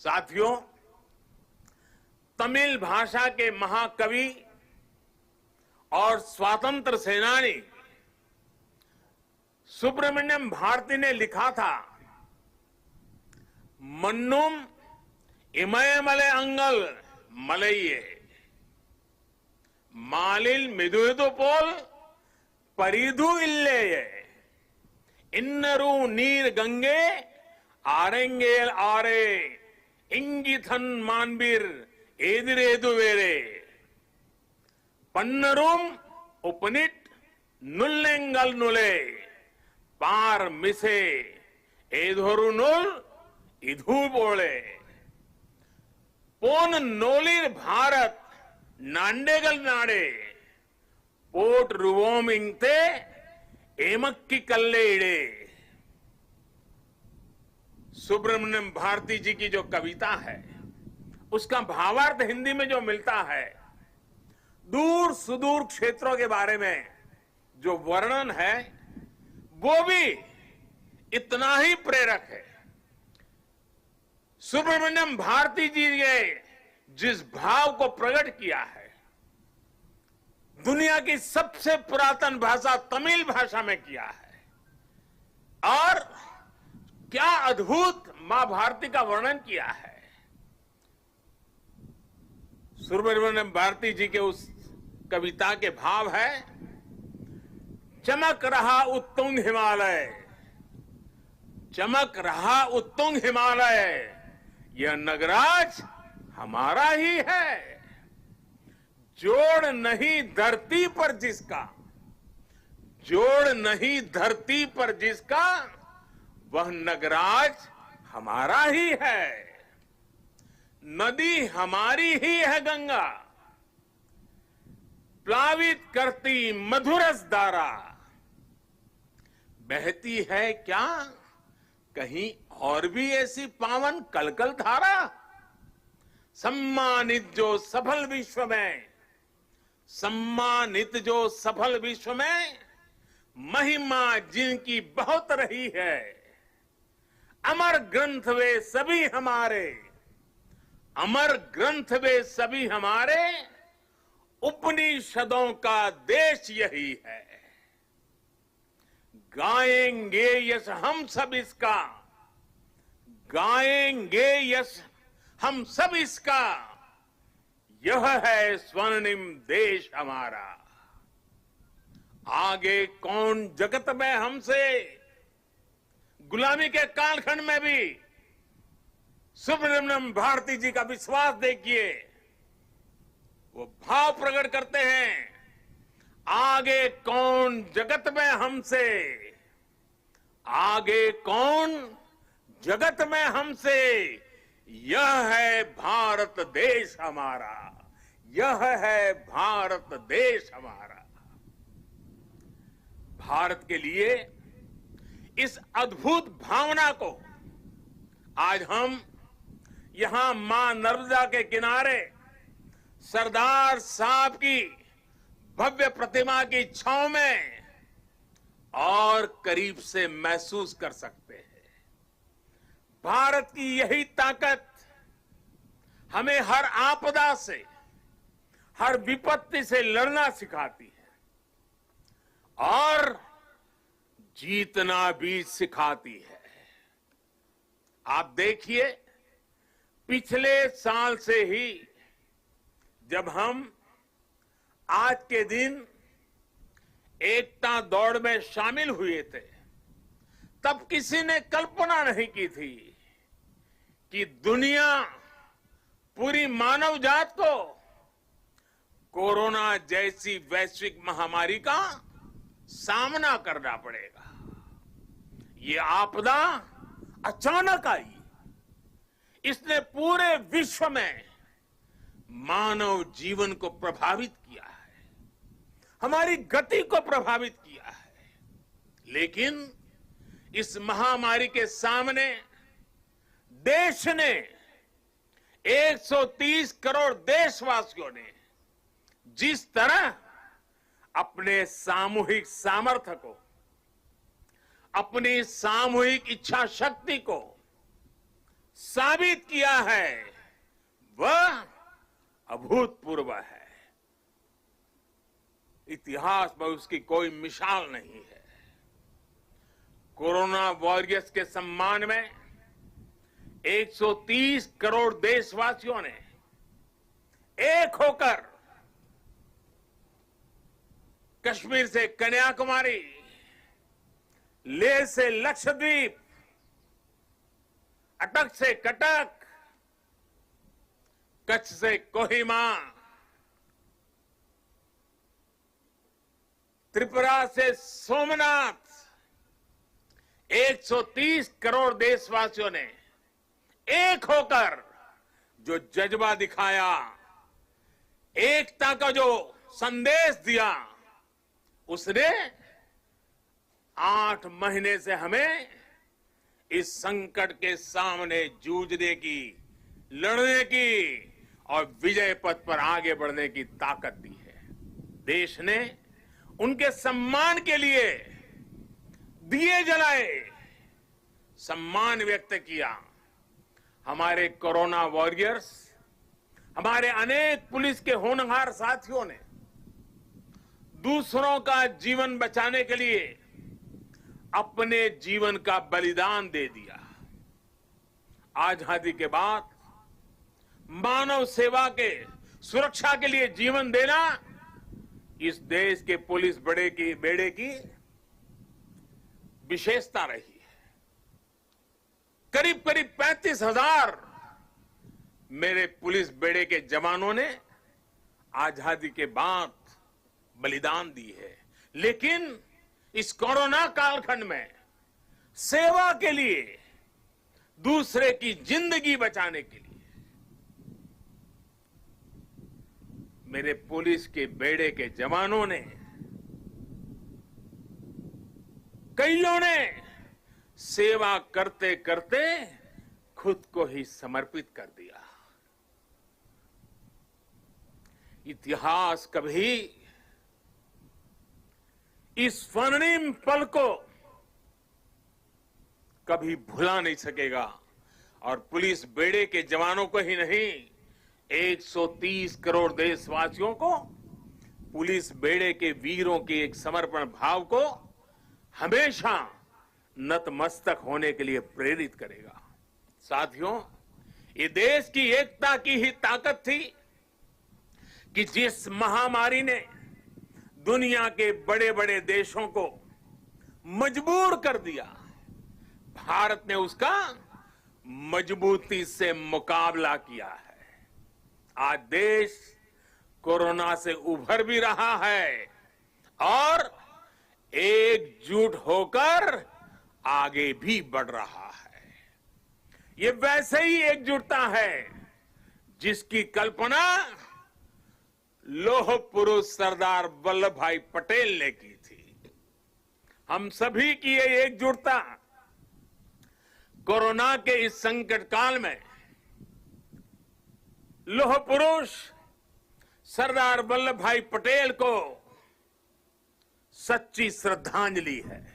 साथियों, तमिल भाषा के महाकवि और स्वतंत्र सेनानी सुब्रमण्यम भारती ने लिखा था, मन्नुम इमयमले अंगल मलइये मालिल मिदुइदु पोल परिधु इल्लेये इन्नरू नीर गंगे आरेंगेल आरे इंगिथन मानबीर एदिरेदु वेरे पन्नरूम उपनिट नुल्लेंगल नुले पार मिसे एधोरु नुल इधु बोले पोन नोलिर भारत नांडेगल नाडे पोट रुवोम इंगते एमक्की कल्ले इडे। सुब्रमण्यम भारती जी की जो कविता है उसका भावार्थ हिंदी में जो मिलता है, दूर सुदूर क्षेत्रों के बारे में जो वर्णन है वो भी इतना ही प्रेरक है। सुब्रमण्यम भारती जी ने जिस भाव को प्रकट किया है, दुनिया की सबसे पुरातन भाषा तमिल भाषा में किया है, और क्या अद्भुत मां भारती का वर्णन किया है। सुब्रमण्यम भारती जी के उस कविता के भाव है, चमक रहा उत्तुंग हिमालय, चमक रहा उत्तुंग हिमालय, यह नगराज हमारा ही है। जोड़ नहीं धरती पर जिसका, जोड़ नहीं धरती पर जिसका, वह नगराज हमारा ही है। नदी हमारी ही है गंगा, प्लावित करती मधुरस धारा, बहती है क्या कहीं और भी ऐसी पावन कलकल धारा। सम्मानित जो सफल विश्व में, सम्मानित जो सफल विश्व में, महिमा जिनकी बहुत रही है। अमर ग्रंथ वे सभी हमारे, अमर ग्रंथ वे सभी हमारे, उपनिषदों का देश यही है। गाएंगे यश हम सब इसका, गाएंगे यश हम सब इसका, यह है स्वर्णिम देश हमारा। आगे कौन जगत में हमसे, गुलामी के कालखंड में भी सुब्रमण्यम भारती जी का विश्वास देखिए, वो भाव प्रकट करते हैं, आगे कौन जगत में हमसे, आगे कौन जगत में हमसे, यह है भारत देश हमारा, यह है भारत देश हमारा। भारत के लिए इस अद्भुत भावना को आज हम यहां मां नर्मदा के किनारे सरदार साहब की भव्य प्रतिमा की छांव में और करीब से महसूस कर सकते हैं। भारत की यही ताकत हमें हर आपदा से, हर विपत्ति से लड़ना सिखाती है और जीतना भी सिखाती है। आप देखिए, पिछले साल से ही जब हम आज के दिन एकता दौड़ में शामिल हुए थे, तब किसी ने कल्पना नहीं की थी कि दुनिया, पूरी मानव जात को कोरोना जैसी वैश्विक महामारी का सामना करना पड़ेगा। ये आपदा अचानक आई, इसने पूरे विश्व में मानव जीवन को प्रभावित किया है, हमारी गति को प्रभावित किया है। लेकिन इस महामारी के सामने देश ने, 130 करोड़ देशवासियों ने जिस तरह अपने सामूहिक सामर्थ्य को, अपनी सामूहिक इच्छा शक्ति को साबित किया है वह अभूतपूर्व है। इतिहास में उसकी कोई मिसाल नहीं है। कोरोना वॉरियर्स के सम्मान में 130 करोड़ देशवासियों ने एक होकर कश्मीर से कन्याकुमारी, लेह से लक्षद्वीप, अटक से कटक, कच्छ से कोहिमा, त्रिपुरा से सोमनाथ, 130 करोड़ देशवासियों ने एक होकर जो जज्बा दिखाया, एकता का जो संदेश दिया, उसने 8 महीने से हमें इस संकट के सामने जूझने की, लड़ने की और विजय पथ पर आगे बढ़ने की ताकत दी है। देश ने उनके सम्मान के लिए दिए जलाए, सम्मान व्यक्त किया। हमारे कोरोना वॉरियर्स, हमारे अनेक पुलिस के होनहार साथियों ने दूसरों का जीवन बचाने के लिए अपने जीवन का बलिदान दे दिया। आजादी के बाद मानव सेवा के, सुरक्षा के लिए जीवन देना इस देश के पुलिस बेड़े की विशेषता रही है। करीब करीब 35,000 मेरे पुलिस बेड़े के जवानों ने आजादी के बाद बलिदान दी है, लेकिन इस कोरोना कालखंड में सेवा के लिए, दूसरे की जिंदगी बचाने के लिए मेरे पुलिस के बेड़े के जवानों ने, कईयों ने सेवा करते करते खुद को ही समर्पित कर दिया। इतिहास कभी इस स्वर्णिम पल को कभी भुला नहीं सकेगा। और पुलिस बेड़े के जवानों को ही नहीं, 130 करोड़ देशवासियों को पुलिस बेड़े के वीरों के एक समर्पण भाव को हमेशा नतमस्तक होने के लिए प्रेरित करेगा। साथियों, ये देश की एकता की ही ताकत थी कि जिस महामारी ने दुनिया के बड़े बड़े देशों को मजबूर कर दिया, भारत ने उसका मजबूती से मुकाबला किया है। आज देश कोरोना से उभर भी रहा है और एकजुट होकर आगे भी बढ़ रहा है। ये वैसे ही एकजुटता है जिसकी कल्पना लौह पुरुष सरदार वल्लभ भाई पटेल ने की थी। हम सभी की ये एकजुटता कोरोना के इस संकट काल में लौह पुरुष सरदार वल्लभ भाई पटेल को सच्ची श्रद्धांजलि है।